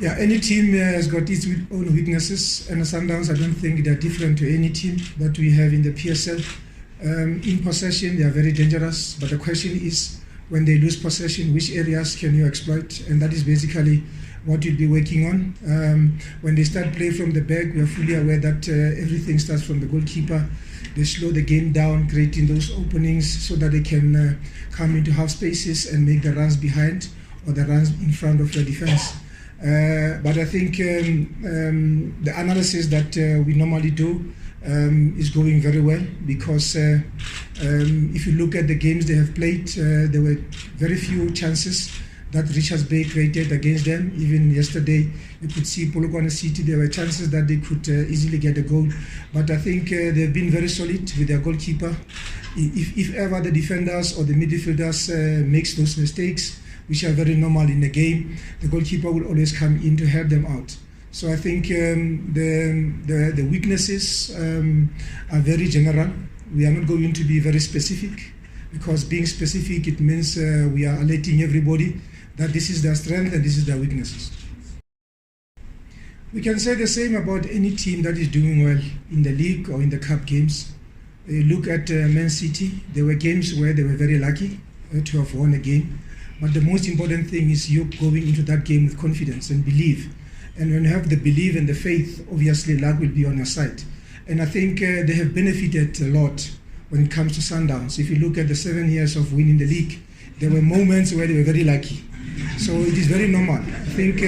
Yeah, any team has got its own weaknesses, and the Sundowns, I don't think they're different to any team that we have in the PSL. In possession, they are very dangerous, but the question is, when they lose possession, which areas can you exploit? And that is basically what you'll be working on. When they start play from the back, we are fully aware that everything starts from the goalkeeper. They slow the game down, creating those openings so that they can come into half spaces and make the runs behind or the runs in front of your defense. But I think the analysis that we normally do is going very well, because if you look at the games they have played, there were very few chances that Richards Bay created against them. Even yesterday, you could see Polokwane City, there were chances that they could easily get a goal. But I think they've been very solid with their goalkeeper. If ever the defenders or the midfielders makes those mistakes, which are very normal in the game, the goalkeeper will always come in to help them out. So I think the weaknesses are very general. We are not going to be very specific, because being specific, it means we are alerting everybody that this is their strength and this is their weaknesses. We can say the same about any team that is doing well in the league or in the cup games. Look at Man City. There were games where they were very lucky to have won a game. But the most important thing is you going into that game with confidence and belief. And when you have the belief and the faith, obviously luck will be on your side. And I think they have benefited a lot when it comes to Sundowns. If you look at the 7 years of winning the league, there were moments where they were very lucky. So it is very normal. I think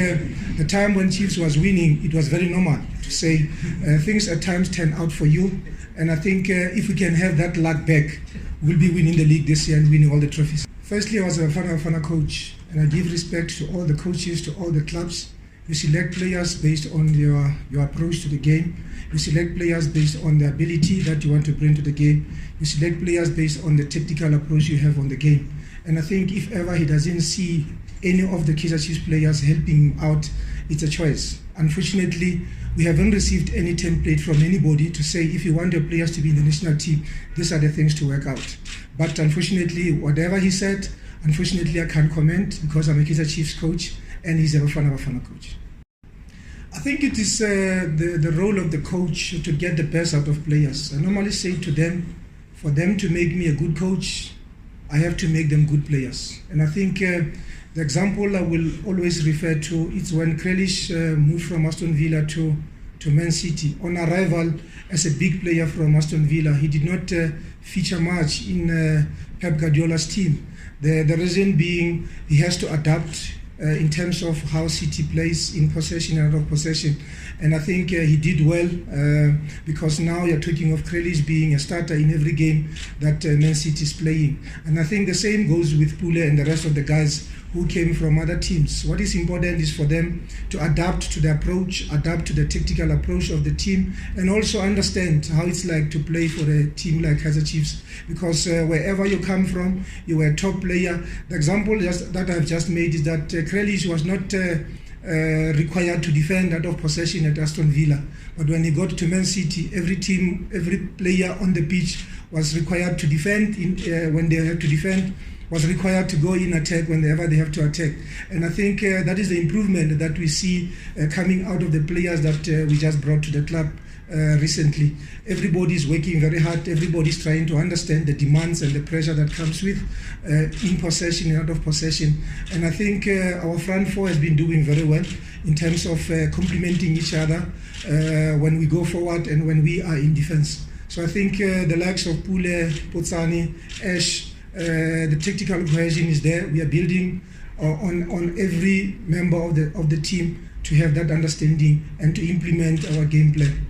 the time when Chiefs was winning, it was very normal to say things at times turn out for you. And I think if we can have that luck back, we'll be winning the league this year and winning all the trophies. Firstly, I was a Bafana coach, and I give respect to all the coaches, to all the clubs. You select players based on your approach to the game. You select players based on the ability that you want to bring to the game. You select players based on the tactical approach you have on the game. And I think if ever he doesn't see any of the Kaizer Chiefs players helping him out, it's a choice. Unfortunately, we haven't received any template from anybody to say, if you want your players to be in the national team, these are the things to work out. But unfortunately, whatever he said, unfortunately I can't comment, because I'm a Kaizer Chiefs coach and he's a Bafana coach. I think it is the role of the coach to get the best out of players. I normally say to them, for them to make me a good coach, I have to make them good players. And I think the example I will always refer to is when Grealish moved from Aston Villa to Man City. On arrival as a big player from Aston Villa, he did not feature much in Pep Guardiola's team. The reason being he has to adapt in terms of how City plays in possession and out of possession. And I think he did well, because now you're talking of Grealish being a starter in every game that Man City is playing. And I think the same goes with Pule and the rest of the guys who came from other teams. What is important is for them to adapt to the approach, adapt to the tactical approach of the team, and also understand how it's like to play for a team like Kaizer Chiefs. Because wherever you come from, you were a top player. The example that I've just made is that Grealish was not required to defend out of possession at Aston Villa. But when he got to Man City, every player on the pitch was required to defend when they had to defend, was required to go in attack whenever they have to attack. And I think that is the improvement that we see coming out of the players that we just brought to the club recently. Everybody is working very hard. Everybody is trying to understand the demands and the pressure that comes with in possession and out of possession. And I think our front four has been doing very well in terms of complementing each other when we go forward and when we are in defense. So I think the likes of Pule, Potsani, Ash, the tactical cohesion is there. We are building on every member of the team to have that understanding and to implement our game plan.